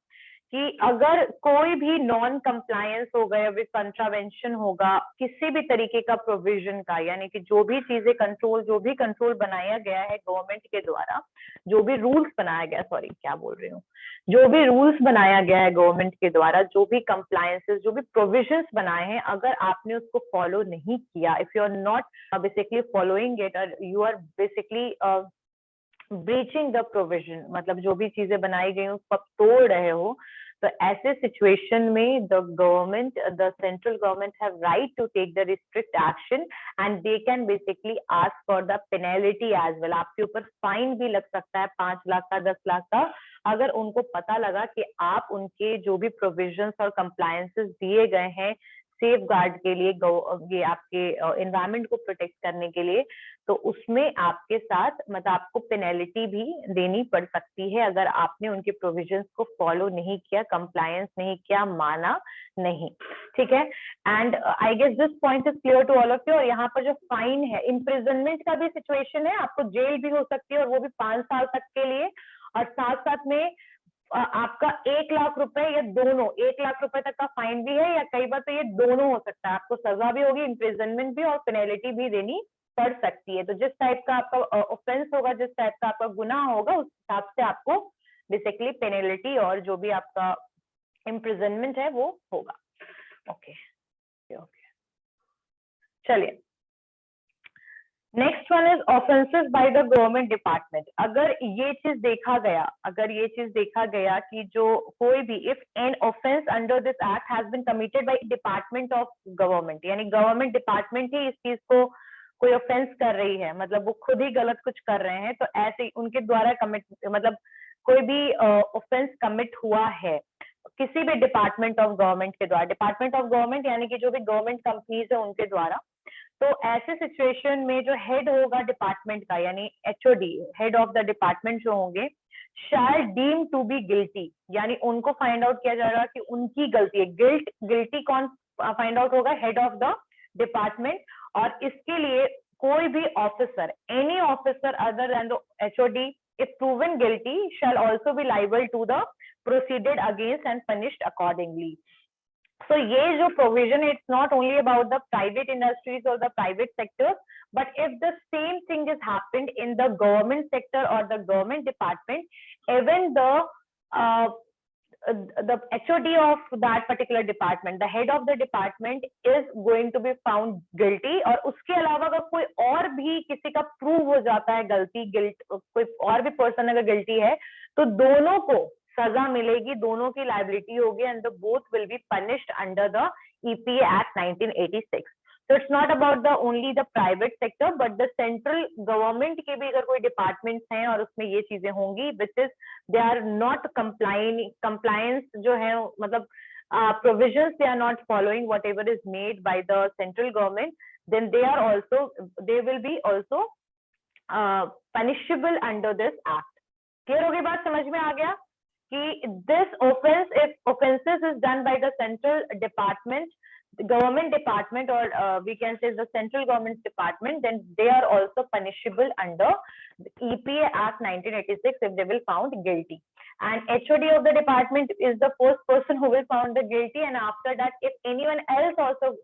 कि अगर कोई भी नॉन कंप्लायंस हो गया विद कंट्रावेंशन होगा किसी भी तरीके का प्रोविजन का, यानी कि जो भी चीजें कंट्रोल, जो भी कंट्रोल बनाया गया है गवर्नमेंट के द्वारा, जो भी रूल्स बनाया गया, सॉरी क्या बोल रही हूँ, जो भी रूल्स बनाया गया है गवर्नमेंट के द्वारा, जो भी कंप्लायंसेस, जो भी प्रोविजंस बनाए हैं, अगर आपने उसको फॉलो नहीं किया, if you are not basically following it, और you are basically breaching the provision, मतलब जो भी चीजें बनाई गई उसको आप तोड़ रहे हो, तो ऐसे सिचुएशन में the government, the central government have right to take the restrict action and they can basically ask for the penalty as well. आपके ऊपर फाइन भी लग सकता है 5 लाख का, 10 लाख का, अगर उनको पता लगा कि आप उनके जो भी प्रोविजंस और कंप्लायंसेस दिए गए हैं सेफ गार्ड के लिए, ये आपके एनवायरमेंट को प्रोटेक्ट करने के लिए, तो उसमें आपके साथ मतलब आपको पेनल्टी भी देनी पड़ सकती है अगर आपने उनके प्रोविजंस को फॉलो नहीं किया, कंप्लायंस नहीं किया, माना नहीं। ठीक है, and I guess this point is clear to all of you. और यहाँ पर जो फाइन है, इम्प्रिजनमेंट का भी सिचुएशन है, आपको जेल भी हो सकती है और वो भी 5 साल तक के लिए, और साथ साथ में आपका 1 लाख रुपए या दोनों, 1 लाख रुपए तक का फाइन भी है, या कई बार तो ये दोनों हो सकता है, आपको सजा भी होगी, इम्प्रिजनमेंट भी, और पेनल्टी भी देनी पड़ सकती है। तो जिस टाइप का आपका ऑफेंस होगा, जिस टाइप का आपका गुनाह होगा, उस हिसाब से आपको बेसिकली पेनल्टी और जो भी आपका इम्प्रिजनमेंट है वो होगा। ओके ओके, चलिए, next one is offences by the government department. अगर ये चीज देखा गया, अगर ये चीज देखा गया कि जो कोई भी, if an offence under this act has been committed by department of government, यानी गवर्नमेंट डिपार्टमेंट ही इस चीज को कोई ऑफेंस कर रही है, मतलब वो खुद ही गलत कुछ कर रहे हैं, तो ऐसे उनके द्वारा कमिट, मतलब कोई भी ऑफेंस कमिट हुआ है किसी भी डिपार्टमेंट ऑफ गवर्नमेंट के द्वारा, डिपार्टमेंट ऑफ गवर्नमेंट यानी कि जो भी गवर्नमेंट कंपनीज है उनके द्वारा, तो ऐसे सिचुएशन में जो हेड होगा डिपार्टमेंट का, यानी HOD, head of the department जो होंगे, शैल डीम टू बी गिल्टी, यानी उनको फाइंड आउट किया जाएगा कि उनकी गलती है। गिल्टी कौन फाइंड आउट होगा? Head of the department. और इसके लिए कोई भी officer, any officer other than the HOD, if proven guilty, shall also be liable to the proceeded against and punished accordingly. So ये जो provision, it's not only about the private industries or the private sectors, but if the same thing is happened in the government sector or the government department, even the HOD of that particular department, the head of the department is going to be found guilty, और उसके अलावा अगर कोई और भी किसी का prove हो जाता है गलती, गिल्ट, कोई और भी पर्सन अगर गिल्टी है, तो दोनों को सजा मिलेगी, दोनों की लाइबिलिटी होगी, and the both will be punished under the EPA act 1986। So it's not about the only the private sector, but the central government के भी अगर कोई डिपार्टमेंट्स हैं और उसमें ये चीजें होंगी, which is they are not complying, compliance जो है मतलब provisions they are not following whatever is made by the central government, then they are also, they will be also punishable under this act। Clear हो गई बात? समझ में आ गया कि this offense, if offenses is done by the central department, the government department, or we can say the central government department, then they are also punishable under the EPA Act 1986 if they will found guilty. And HOD of the department is the first person who will found the guilty, and after that if anyone else also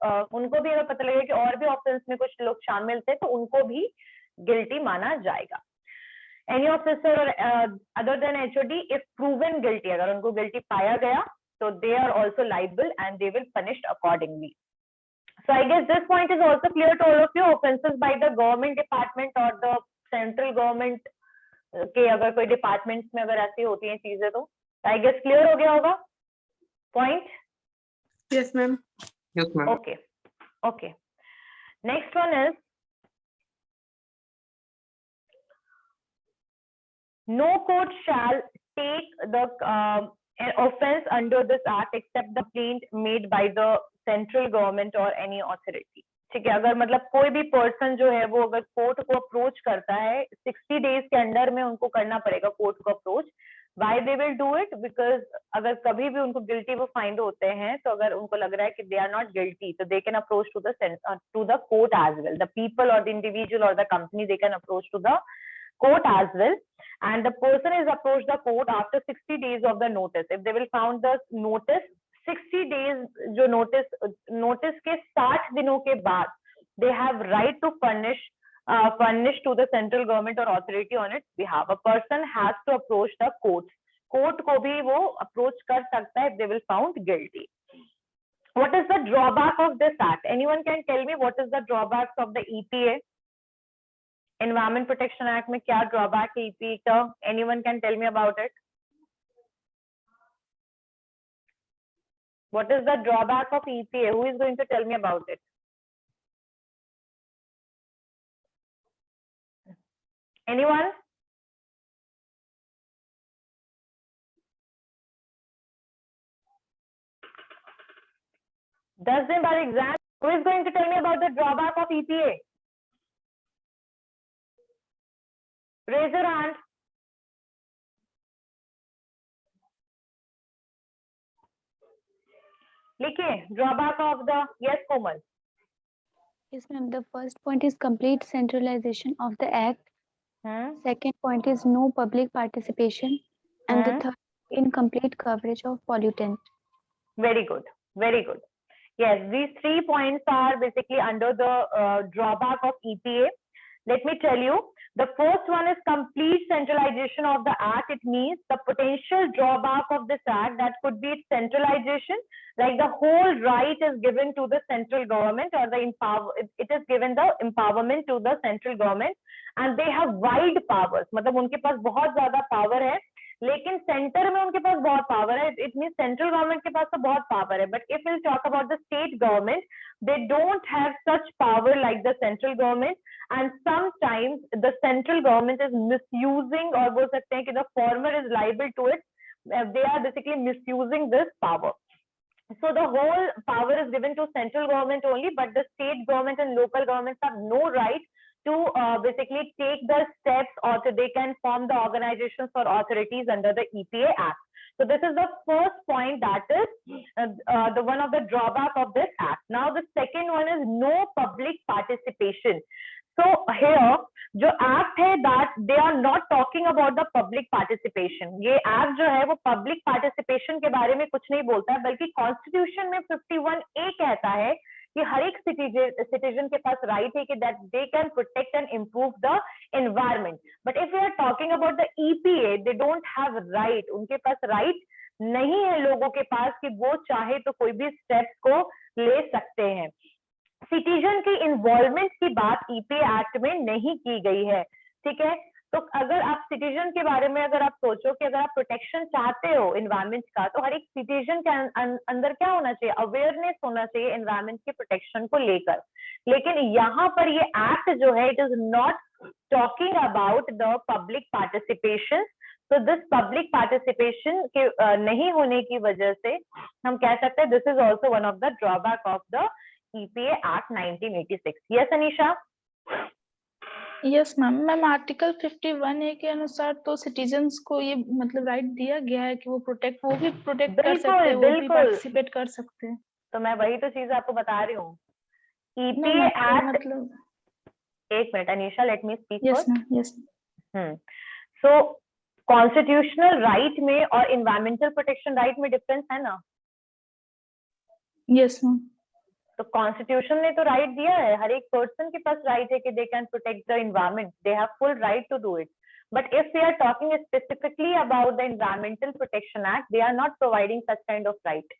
उनको भी अगर पता लगे कि और भी offense में कुछ लोग शामिल थे, तो उनको भी guilty माना जाएगा। Any officer or other than HOD, if proven guilty, अगर उनको guilty पाया गया, so they are also liable and they will punished accordingly। So I guess this point is also clear to all of you। Offenses by the government department or the central government के अगर कोई departments में अगर ऐसी होती हैं चीजें, तो I guess clear हो गया होगा point? Yes ma'am। Yes, ma'am. Okay, okay. Next one is no court shall take the an offense under this act except the complaint made by the central government or any authority। ठीक है, अगर मतलब कोई भी person जो है वो अगर कोर्ट को अप्रोच करता है, 60 डेज के अंडर में उनको करना पड़ेगा कोर्ट को approach, Why they will do it? Because अगर कभी भी उनको guilty वो find होते हैं, तो अगर उनको लग रहा है कि they are not guilty, so they can approach to the court as well. The people or the individual or the company, they can approach to the court as well, and the person is approached the court after 60 days of the notice. If they will found the notice 60 days, जो notice के 60 दिनों के बाद, they have right to furnish to the central government or authority on its behalf. A person has to approach the court. Court को भी वो approach कर सकता है if they will found guilty. What is the drawback of this act? Anyone can tell me what is the drawbacks of the EPA? Environment Protection Act में क्या drawback है EPA का? Anyone can tell me about it? What is the drawback of EPA? Who is going to tell me about it? Anyone? Does them by exam. Who is going to tell me about the drawback of EPA? Raise your hand. लिखिए drawback of the, yes Komal. Yes, ma'am. The first point is complete centralization of the act. Second point is no public participation, and the third, incomplete coverage of pollutant. Very good, very good. Yes, these 3 points are basically under the drawback of EPA. Let me tell you, the first one is complete centralization of the act. It means the potential drawback of this act, that could be its centralization, like the whole right is given to the central government, or it is given the empowerment to the central government, and they have wide powers. मतलब उनके पास बहुत ज़्यादा power है, लेकिन centre में उनके पास बहुत power है. इट मीन सेंट्रल गवर्नमेंट के पास तो बहुत पावर है, but if will talk about the state government, they don't have such power like the central government, and sometimes the central government is misusing, और बोल सकते हैं कि the former is liable to it, they are basically misusing this power. So the whole power is given to central government only, but the state government and local governments have no right to basically take the steps, or they can form the organizations or authorities under the EPA Act. So this is the first point, that is the one of the drawback of this act. Now the second one is no public participation. So here जो act है, that they are not talking about the public participation. ये act जो है वो public participation के बारे में कुछ नहीं बोलता है, बल्कि constitution में 51A कहता है कि हर एक सिटीजन के पास राइट है कि that they can protect and improve the environment. But if we are talking about the EPA, they don't have right. उनके पास राइट नहीं है लोगों के पास कि वो चाहे तो कोई भी स्टेप्स को ले सकते हैं. सिटीजन की इन्वॉल्वमेंट की बात EPA एक्ट में नहीं की गई है. ठीक है, तो अगर आप सिटीजन के बारे में अगर आप सोचो कि अगर आप प्रोटेक्शन चाहते हो एनवायरमेंट का, तो हर एक सिटीजन के अंदर क्या होना चाहिए, अवेयरनेस होना चाहिए एनवायरमेंट के प्रोटेक्शन को लेकर. लेकिन यहाँ पर ये एक्ट जो है, it is not talking about the public participation. तो दिस पब्लिक पार्टिसिपेशन के नहीं होने की वजह से हम कह सकते हैं this is also one of the drawback of the EPA Act 1986. Yes, Anisha? Yes ma'am. Ma'am article 51A के अनुसार तो सिटीजन्स को ये मतलब राइट दिया गया है कि वो भी प्रोटेक्ट कर सकते हैं, वो भी पार्टिसिपेट कर सकते हैं. तो मैं वही तो चीज आपको बता रही हूँ. EPA Act मतलब एक मिनट Anisha, let me speak. Yes ma'am. Yes. So constitutional right में और इन्वायरमेंटल प्रोटेक्शन राइट में डिफरेंस है ना? Yes ma'am. तो कॉन्स्टिट्यूशन ने तो राइट दिया है, हर एक पर्सन के पास राइट है कि they can protect the environment, they have full right to do it. But if we are talking specifically about the environmental protection act, they are not providing such kind of right.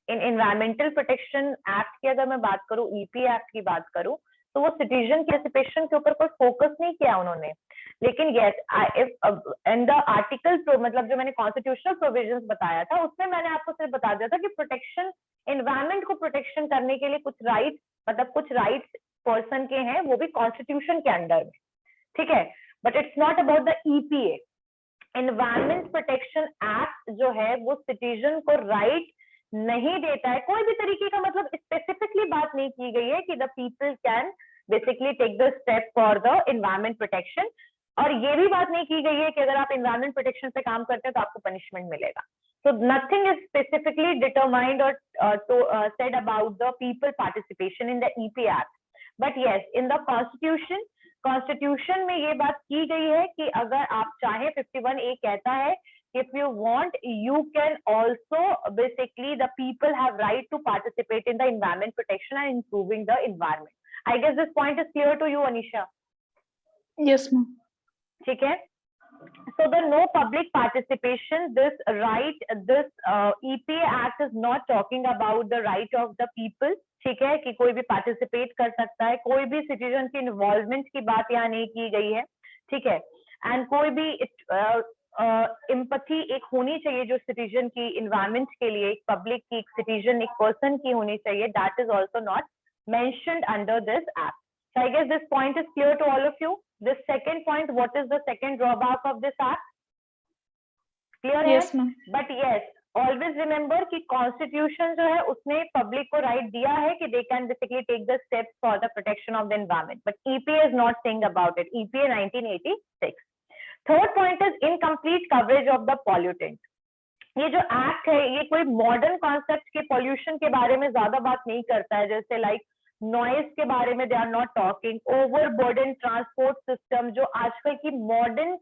In environmental protection act की अगर मैं बात करूं, EPA act की बात करूं, तो वो सिटीजन पार्टिसिपेशन के ऊपर कोई फोकस नहीं किया उन्होंने. लेकिन यस, इन द आर्टिकल, मतलब जो मैंने कॉन्स्टिट्यूशनल प्रोविजंस बताया था, उसमें मैंने आपको सिर्फ बता दिया था कि प्रोटेक्शन, एनवायरमेंट को प्रोटेक्शन करने के लिए कुछ राइट, मतलब कुछ राइट्स पर्सन के हैं, वो भी कॉन्स्टिट्यूशन के अंडर में. ठीक है, but it's not about the EPA. Environment protection act जो है वो सिटीजन को राइट नहीं देता है कोई भी तरीके का, मतलब स्पेसिफिकली बात नहीं की गई है कि the people can basically take the step for the environment protection. और ये भी बात नहीं की गई है कि अगर आप एनवायरमेंट प्रोटेक्शन पे काम करते हैं तो आपको पनिशमेंट मिलेगा. So nothing is specifically determined or said about the people participation in the EP Act. But yes, in the Constitution में ये बात की गई है कि अगर आप चाहे 51A कहता है if you want you can also basically the people have right to participate in the environment protection and improving the environment. I guess this point is clear to you, Anisha. Yes, ma'am. ठीक है. So the no public participation, this right, this EPA Act is not talking about the right of the people. ठीक है कि कोई भी participate कर सकता है, कोई भी सिटीजन की इन्वॉल्वमेंट की बात यहाँ नहीं की गई है. ठीक है. एंड कोई भी एम्पैथी एक होनी चाहिए जो सिटीजन की इन्वायरमेंट के लिए, एक पब्लिक की, एक सिटीजन, एक पर्सन की होनी चाहिए. That is also not mentioned under this act. So I guess this point is clear to all of you. This second point, what is the second drawback of this act? Clear? Yes, ma'am. But yes, always remember कि Constitution जो है उसने public को right दिया है कि they can basically take the steps for the protection of the environment. But EPA is not saying about it. EPA 1986. Third point is incomplete coverage of the pollutant. ये जो act है ये कोई modern concept के pollution के बारे में ज्यादा बात नहीं करता है. जैसे लाइक नॉइज के बारे में they are not talking. Overburden transport system जो आजकल की मॉडर्न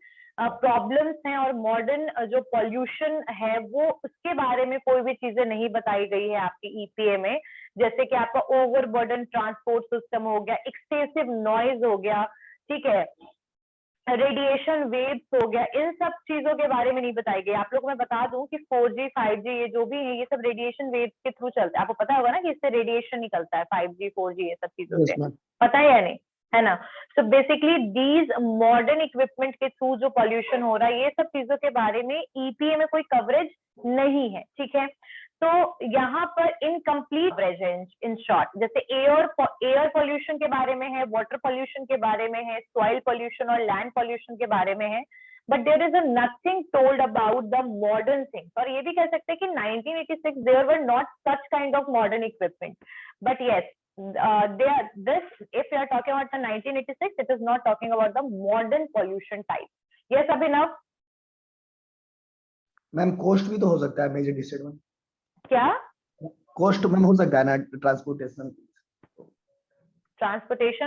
प्रॉब्लम्स हैं और मॉडर्न जो पॉल्यूशन है वो उसके बारे में कोई भी चीजें नहीं बताई गई है आपकी ईपीए में. जैसे कि आपका ओवरबर्डन ट्रांसपोर्ट सिस्टम हो गया, एक्सेसिव नॉइज हो गया, ठीक है, रेडिएशन वेव्स हो गया, इन सब चीजों के बारे में नहीं बताई गई. आप लोग को मैं बता दूं कि 4G 5G ये जो भी है ये सब रेडिएशन वेव्स के थ्रू चलता है. आपको पता होगा ना कि इससे रेडिएशन निकलता है 5G 4G ये सब चीजों से. पता है या नहीं, है ना? So basically these modern equipment के थ्रू जो पॉल्यूशन हो रहा है ये सब चीजों के बारे में ईपीए में कोई कवरेज नहीं है. ठीक है. तो यहाँ पर इनकम्प्लीट कवरेज है इन शॉर्ट. जैसे एयर पॉल्यूशन के बारे में है, वाटर पॉल्यूशन के बारे में है, सॉइल पॉल्यूशन और लैंड पॉल्यूशन के बारे में है. But there is nothing told about the modern things. और ये भी कह सकते हैं कि 1986 there were not such kind of modern equipment. But yes, if you are talking about the 1986, it is not talking about the modern pollution type. Yes, Abhinav? Ma'am cost भी तो हो सकता है मेजर डिसएडवांटेज. क्या cost ma'am हो सकता है ना ट्रांसपोर्टेशन.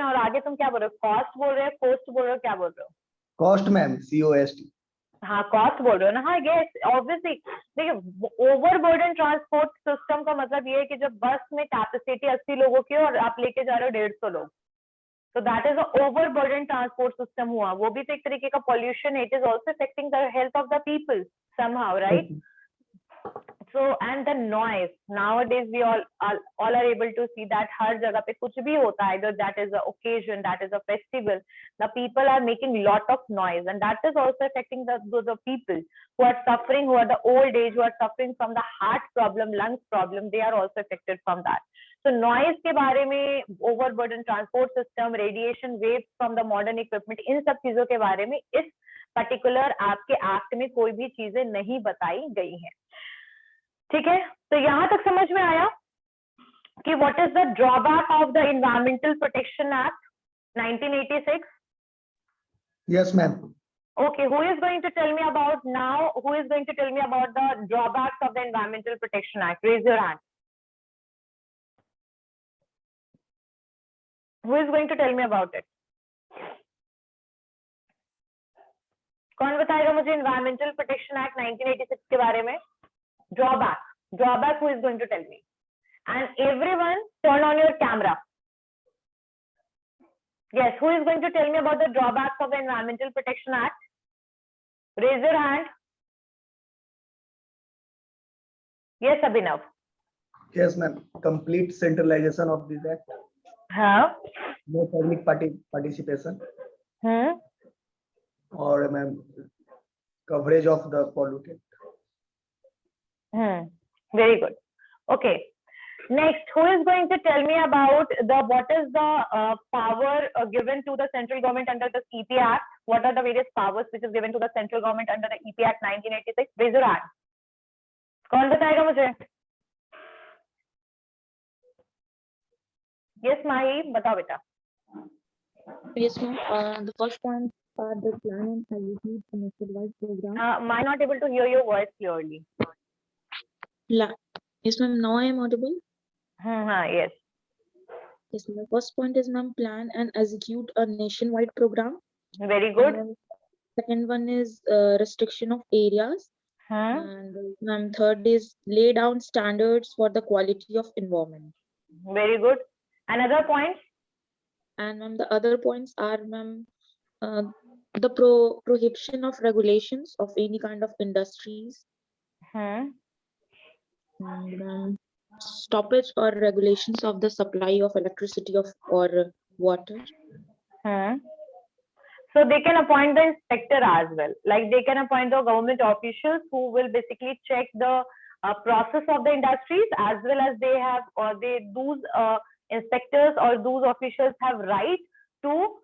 और आगे तुम क्या बोल रहे हो? कॉस्ट बोल रहे हो, कोस्ट बोल रहे हो, क्या बोल रहे हो? Cost ma'am, COST. हाँ, कॉस्ट बोल रहे हो ना. हाँ, यस, ऑब्वियसली. देखिए, ओवरबर्डन ट्रांसपोर्ट सिस्टम का मतलब ये है कि जब बस में कैपेसिटी 80 लोगों की और आप लेके जा रहे हो 150 लोग, तो that is a overburden transport system हुआ. वो भी तो एक तरीके का pollution. It is also affecting the health of the people somehow, right? So and the noise, nowadays we all are able to see that हर जगह पे कुछ भी होता है, either that is a occasion, that is a festival, the people are making lot of noise and that is also affecting the people who are suffering, who are the old age, who are suffering from the heart problem, lungs problem, they are also affected from that. So noise के बारे में, overburden transport system, radiation waves from the modern equipment, इन सब चीजों के बारे में इस particular आपके एक्ट में कोई भी चीजें नहीं बताई गई हैं. ठीक है. तो यहां तक समझ में आया कि what is the drawback of the environmental protection act 1986? Yes ma'am. Okay, who is going to tell me about now? Who is going to tell me about the drawbacks of the Environmental Protection Act? Raise your hand. Who is going to tell me about it? कौन बताएगा मुझे environmental protection act 1986 के बारे में? Drawback, who is going to tell me? And everyone turn on your camera. Yes, who is going to tell me about the drawbacks of the Environmental Protection Act? Raise your hand. Yes, Abhinav. Yes ma'am. Complete centralization of this act. हाँ. No public participation. और ma'am coverage of the pollutant. Very good. Okay. Next, who is going to tell me about what is the power given to the central government under the EP Act? What are the various powers which is given to the central government under the EP Act 1986? Raise your hand. कौन बताएगा मुझे? Yes, Mahi, बताओ बेटा. Yes, ma'am. The first point are the plan and execute a nationwide program. Am I not able to hear your voice clearly? Yes, ma'am. Now I am audible. Yes. Yes, ma'am. The first point is, ma'am, plan and execute a nationwide program. Very good. And second one is restriction of areas. And ma'am, third is lay down standards for the quality of environment. Very good. Another point? And ma'am, the other points are, ma'am, the prohibition of regulations of any kind of industries. And stoppage or regulations of the supply of electricity or water. So they can appoint the inspector as well. Like they can appoint the government officials who will basically check the process of the industries, as well as they have, or those inspectors or those officials have right to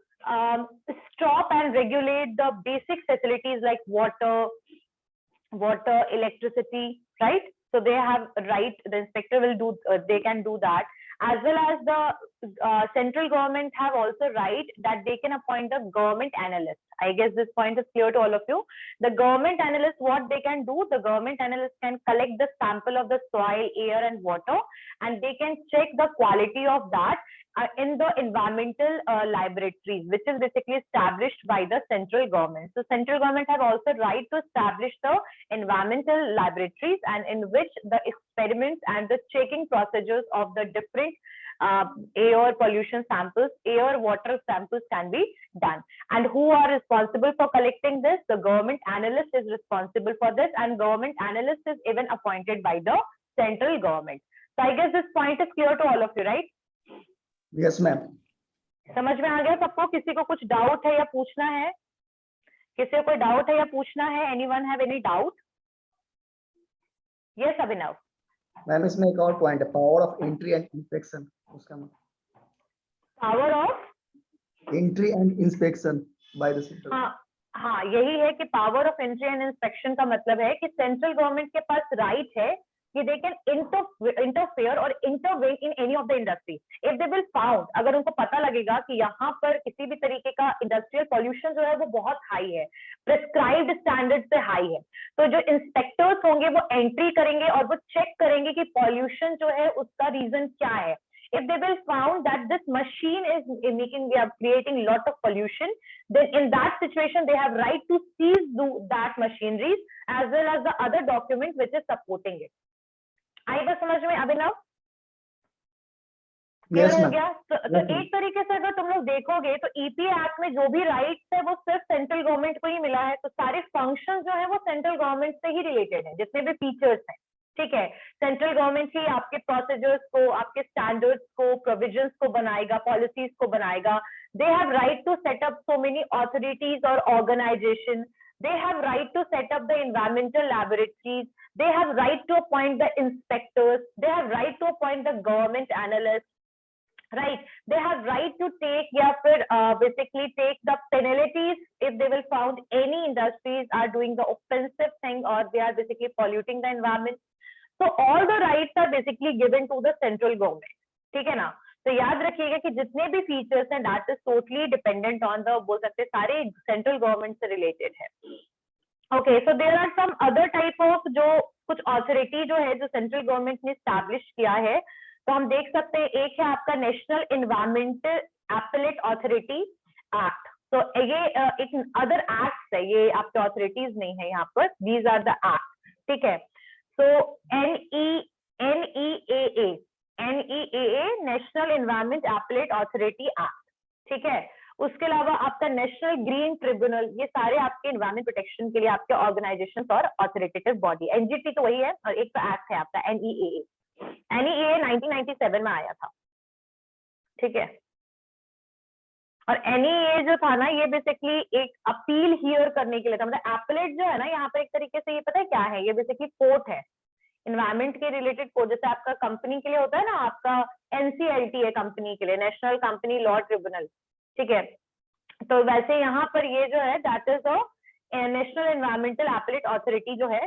stop and regulate the basic facilities like water, electricity, right? So they have right, the inspector will do, they can do that, as well as the central government have also right that they can appoint the government analyst. I guess this point is clear to all of you. The government analyst, what they can do, the government analyst can collect the sample of the soil, air and water, and they can check the quality of that in the environmental laboratories, which is basically established by the central government. So central government have also right to establish the environmental laboratories, and in which the experiments and the checking procedures of the different air pollution samples, air water samples can be done. And who are responsible for collecting this? The government analyst is responsible for this, and government analyst is even appointed by the central government. So I guess this point is clear to all of you, right? Yes, ma'am. समझ में आ गया सबको? किसी को कुछ doubt है या पूछना है? किसी को कोई डाउट है या पूछना है? Anyone have any doubt? Yes, Abhinav. Ma'am इसमें एक और पॉइंट है, power of entry and inspection, उसका power of entry and inspection by the central. हाँ, यही है कि power of entry and inspection का मतलब है कि सेंट्रल गवर्नमेंट के पास राइट है कि they can interfere or intervene in any of the industry if they will found, अगर उनको पता लगेगा कि यहाँ पर किसी भी तरीके का इंडस्ट्रियल पॉल्यूशन जो है वो बहुत हाई है, प्रिस्क्राइब्ड स्टैंडर्ड से हाई है, तो जो इंस्पेक्टर्स होंगे वो एंट्री करेंगे और वो चेक करेंगे कि पॉल्यूशन जो है उसका रीजन क्या है. If they will found that this machine is creating lot of pollution, then in that situation they have right to seize that machineries as well as the other document which is supporting it. आई बात समझ में अभिनव? Yes, हो गया? तो एक तरीके से अगर तुम लोग देखोगे तो ईपी एक्ट में जो भी राइट्स है वो सिर्फ सेंट्रल गवर्नमेंट को ही मिला है, तो सारे फंक्शन जो है वो सेंट्रल गवर्नमेंट से ही रिलेटेड है, जितने भी फीचर्स हैं. ठीक है, सेंट्रल गवर्नमेंट ही आपके प्रोसीजर्स को, आपके स्टैंडर्ड्स को, प्रोविजंस को बनाएगा, पॉलिसीज को बनाएगा. They have right to set up so many authorities और organisation. They have right to set up the environmental laboratories. They have right to appoint the inspectors. They have right to appoint the government analysts. Right? They have right to take, basically take the penalties if they will found any industries are doing the offensive thing or they are basically polluting the environment. So all the rights are basically given to the central government. ठीक है ना? तो याद रखिएगा कि जितने भी features हैं that is totally dependent on the, बोल सकते सारे सेंट्रल गवर्नमेंट से रिलेटेड है. Okay, so there are some other type of जो कुछ अथॉरिटी जो है जो सेंट्रल गवर्नमेंट ने स्टैब्लिश किया है, तो हम देख सकते हैं एक है आपका national environmental appellate authority act. तो ये एक अदर एक्ट है, ये आपके अथॉरिटीज नहीं है यहाँ पर, दीज आर द एक्ट. ठीक है, सो NEAA national environment appellate authority act. ठीक है, उसके अलावा आपका नेशनल ग्रीन ट्रिब्यूनल, ये सारे आपके एनवायरमेंट प्रोटेक्शन के लिए आपके ऑर्गेनाइजेशन और अथॉरिटेटिव बॉडी. एनजीटी तो वही है, और एक तो एक्ट है आपका NEAA. NEAA 1997 में आया था. ठीक है, और NEAA जो था ना, ये बेसिकली एक अपील हियर करने के लिए था. मतलब एपेलेट जो है ना यहाँ पर एक तरीके से, ये पता है क्या है, ये बेसिकली कोर्ट है इन्वायरमेंट के रिलेटेड कोर्ट. जैसे आपका कंपनी के लिए होता है ना, आपका NCLT है कंपनी के लिए, नेशनल कंपनी लॉ ट्रिब्यूनल. ठीक है, तो वैसे यहाँ पर ये जो है that is national environmental appellate authority जो है,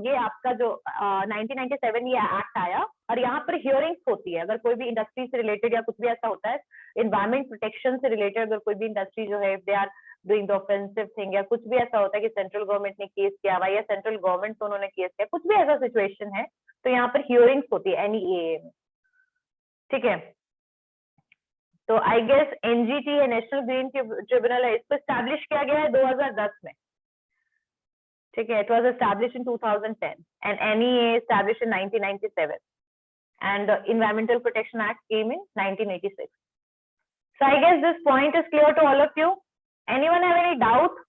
ये आपका जो 1997 ये एक्ट आया, और यहाँ पर हियरिंग्स होती है अगर कोई भी इंडस्ट्री से रिलेटेड या कुछ भी ऐसा होता है एनवायरमेंट प्रोटेक्शन से रिलेटेड, अगर कोई भी इंडस्ट्री जो है they are doing the offensive thing, या कुछ भी ऐसा होता है कि सेंट्रल गवर्नमेंट ने केस किया हुआ या सेंट्रल गवर्नमेंट दोनों ने केस किया, कुछ भी ऐसा सिचुएशन है तो यहाँ पर हियरिंग्स होती है NEAA में, ठीक है। तो आई गेस NGT है, नेशनल ग्रीन ट्रिब्यूनल है, इसको स्टैब्लिश किया गया है 2010 में, ठीक है। It was established in 2010 and NEAA established in 1997 and the Environmental Protection Act came in 1986. So I guess this point is clear to all of you. Anyone have any doubt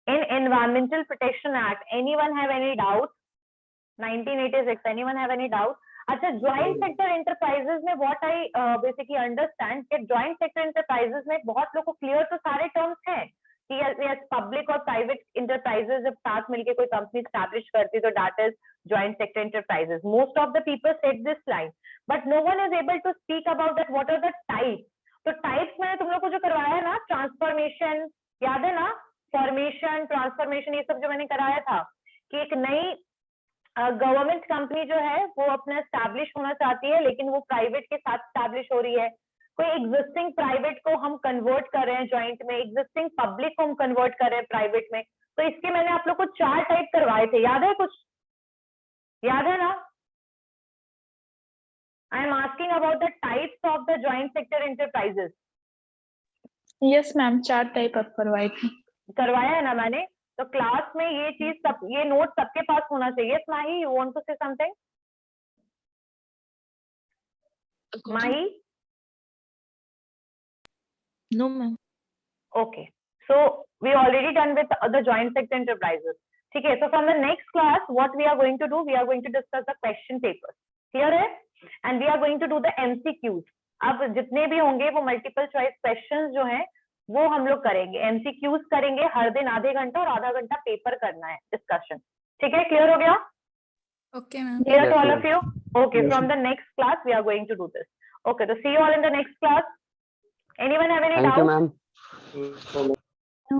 in Environmental Protection Act? Anyone have any doubt? 1986. Anyone have any doubt? अच्छा, joint sector enterprises में what I basically understand कि joint sector enterprises में बहुत लोगों को clear तो सारे terms हैं कि यस पब्लिक और प्राइवेट इंटरप्राइजेस जब साथ मिलके कोई कंपनी स्टैब्लिश करती है तो that is joint sector enterprises. Most of the people said this line but no one is able to speak about that what are the types. तो types मैंने तुम लोग को जो करवाया है ना, ट्रांसफॉर्मेशन याद है ना, फॉर्मेशन ट्रांसफॉर्मेशन ये सब जो मैंने कराया था कि एक नई गवर्नमेंट कंपनी जो है वो अपना स्टैब्लिश होना चाहती है लेकिन वो प्राइवेट के साथ स्टैब्लिश हो रही है, कोई एग्जिस्टिंग प्राइवेट को हम कन्वर्ट कर रहे हैं ज्वाइंट में, एग्जिस्टिंग पब्लिक को हम कन्वर्ट कर रहे हैं प्राइवेट में। तो इसके मैंने आप लोग को 4 टाइप करवाए थे, याद है कुछ, याद है ना? I am asking about the types of the joint sector enterprises. Yes ma'am, 4 type आप करवाए थे। करवाया है ना मैंने? तो क्लास में ये चीज सब, ये नोट सबके पास होना चाहिए। Mahi, you want to say something? Mahi? No, ma'am. Okay, so we already done with the joint sector enterprises. ठीक है, so from the next class what we are going to do, we are going to discuss the question papers. Clear है? And we are going to do the MCQs. अब जितने भी होंगे वो multiple choice questions जो हैं वो हम लोग करेंगे, MCQs करेंगे हर दिन आधे घंटा और आधा घंटा पेपर करना है डिस्कशन। ठीक है, क्लियर हो गया? Okay ma'am. Clear to all of you? Okay, from the next class we are going to do this. Okay, so see you all in the next class. Anyone have any doubt? Thank you, ma'am.